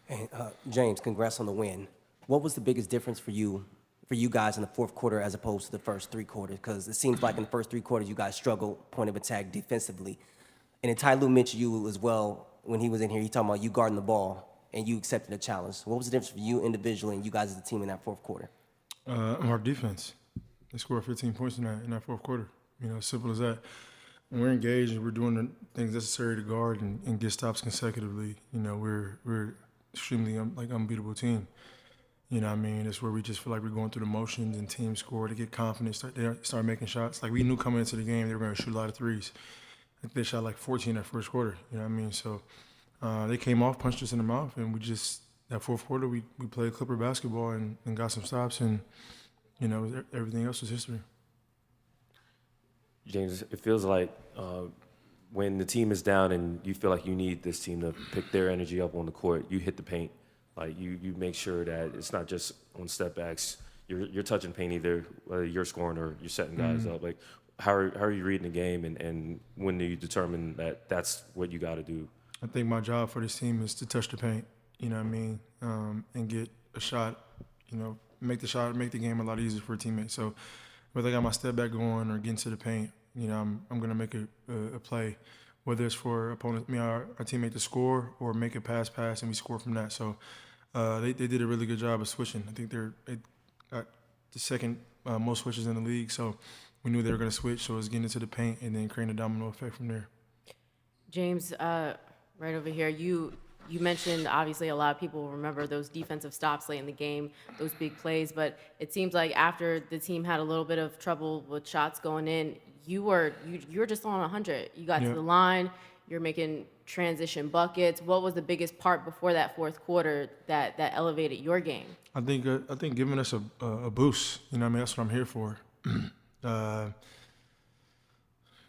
And James, congrats on the win. What was the biggest difference for you guys in the fourth quarter as opposed to the first three quarters? Because it seems like in the first three quarters you guys struggled point of attack defensively. And then Ty Lue mentioned you as well when he was in here. He talking about you guarding the ball and you accepting the challenge. What was the difference for you individually and you guys as a team in that fourth quarter? Our defense. They scored 15 points in that fourth quarter. Simple as that. When we're engaged and we're doing the things necessary to guard and get stops consecutively, we're extremely unbeatable team. It's where we just feel like we're going through the motions and team score to get confidence, start making shots. Like we knew coming into the game they were going to shoot a lot of threes. I think they shot like 14 that first quarter. So they came off, punched us in the mouth, and that fourth quarter we played Clipper basketball and got some stops, and everything else was history. James, it feels like when the team is down and you feel like you need this team to pick their energy up on the court, you hit the paint. Like you make sure that it's not just on step backs. You're touching paint either whether you're scoring or you're setting guys up. Like how are you reading the game and when do you determine that that's what you got to do? I think my job for this team is to touch the paint. And get a shot. Make the shot, make the game a lot easier for a teammate. So whether I got my step back going or getting to the paint, I'm gonna make a play, whether it's for our teammate to score or make a pass, and we score from that. So they did a really good job of switching. I think they got the second most switches in the league. So we knew they were gonna switch. So it was getting into the paint and then creating a domino effect from there. James, right over here, you mentioned obviously a lot of people remember those defensive stops late in the game, those big plays, but it seems like after the team had a little bit of trouble with shots going in, you were just on 100. You got to the line, you're making transition buckets. What was the biggest part before that fourth quarter that elevated your game? I think giving us a boost. That's what I'm here for.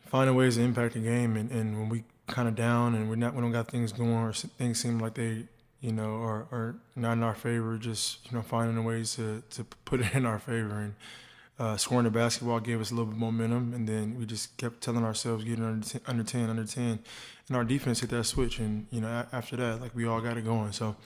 Finding ways to impact the game, and when we kind of down and we don't got things going or things seem like they are not in our favor, just finding ways to put it in our favor, and scoring the basketball gave us a little bit of momentum, and then we just kept telling ourselves getting under 10, and our defense hit that switch, and after that, like, we all got it going. So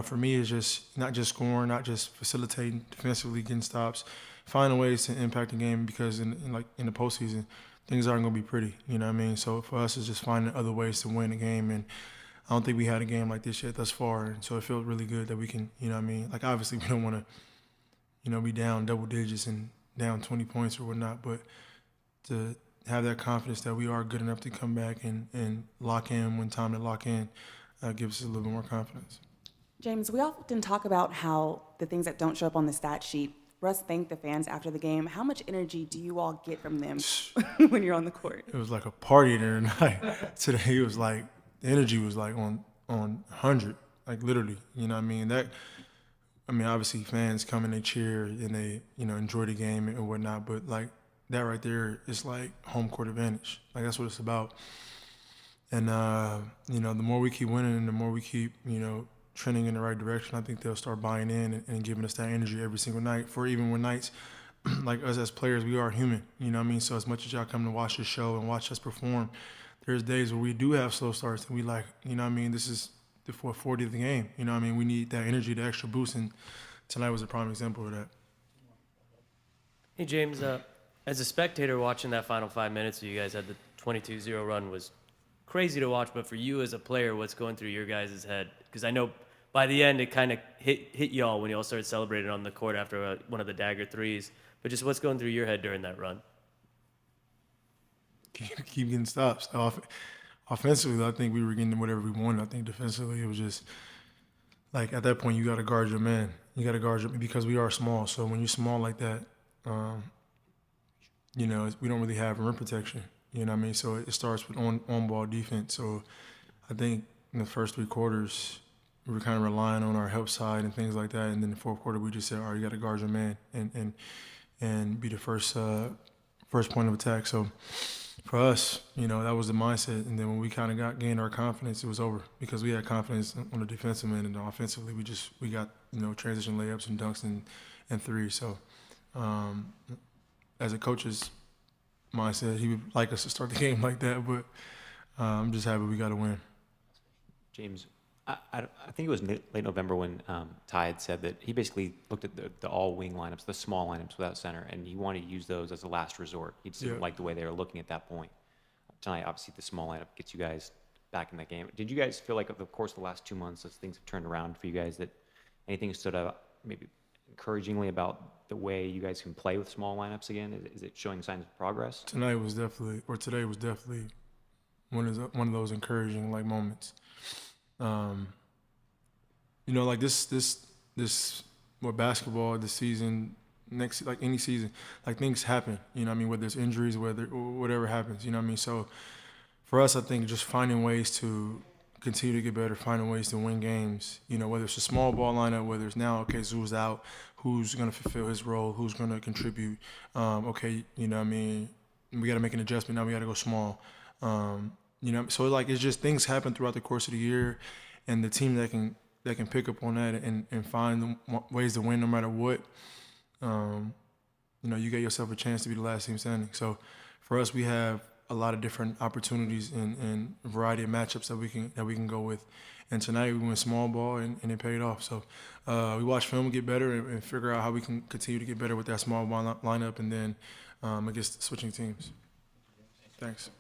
for me, it's just not just scoring, not just facilitating defensively, getting stops, finding ways to impact the game, because in the postseason, things aren't going to be pretty, So for us, it's just finding other ways to win the game, and I don't think we had a game like this yet thus far, and so it feels really good that we can, Like, obviously, we don't want to, be down double digits and down 20 points or whatnot, but to have that confidence that we are good enough to come back and lock in when time to lock in gives us a little bit more confidence. James, we often talk about how the things that don't show up on the stat sheet. Russ thanked the fans after the game. How much energy do you all get from them when you're on the court? It was like a party there tonight. Today it was like the energy was like on 100, like literally. Obviously fans come and they cheer and they enjoy the game and whatnot, but like that right there is like home court advantage. Like that's what it's about. And the more we keep winning and the more we keep trending in the right direction, I think they'll start buying in and giving us that energy every single night. For even when nights, like us as players, we are human, So as much as y'all come to watch the show and watch us perform, there's days where we do have slow starts and we like, this is the 440 of the game, We need that energy, the extra boost, and tonight was a prime example of that. Hey, James, as a spectator watching that final 5 minutes, you guys had the 22-0 run was crazy to watch, but for you as a player, what's going through your guys' head? Because I know by the end, it kind of hit y'all when you all started celebrating on the court after one of the dagger threes. But just what's going through your head during that run? Keep getting stops. Offensively, I think we were getting whatever we wanted. I think defensively, it was just like at that point, you got to guard your man. You got to guard your, because we are small. So when you're small like that, we don't really have rim protection. So it starts with on-ball defense. So I think in the first three quarters, we were kind of relying on our help side and things like that. And then the fourth quarter, we just said, all right, you got to guard your man and be the first point of attack. So for us, that was the mindset. And then when we kind of gained our confidence, it was over because we had confidence on the defensive end, and offensively, we got transition layups and dunks and threes. So as a coach's mindset, he would like us to start the game like that. But I'm just happy we got to win. James, I think it was late November when Ty had said that he basically looked at the all-wing lineups, the small lineups without center, and he wanted to use those as a last resort. He just didn't like the way they were looking at that point. Tonight, obviously, the small lineup gets you guys back in that game. Did you guys feel like over the course of the last 2 months, as things have turned around for you guys, that anything stood out maybe encouragingly about the way you guys can play with small lineups again? Is it showing signs of progress? Today was definitely one of those encouraging like moments. You know, like this basketball this season, next like any season, like things happen. You know what I mean? Whether it's injuries, whatever happens. You know what I mean? So for us, I think just finding ways to continue to get better, finding ways to win games. You know, whether it's a small ball lineup, whether it's now okay, Zoo's out, who's gonna fulfill his role, who's gonna contribute. Okay, you know what I mean? We got to make an adjustment now. We got to go small. You know, so like it's just things happen throughout the course of the year, and the team that can pick up on that and find ways to win no matter what. You know, you get yourself a chance to be the last team standing. So for us, we have a lot of different opportunities and a variety of matchups that we can go with. And tonight we went small ball and it paid off. So we watch film get better and figure out how we can continue to get better with that small ball lineup and then against switching teams. Thanks.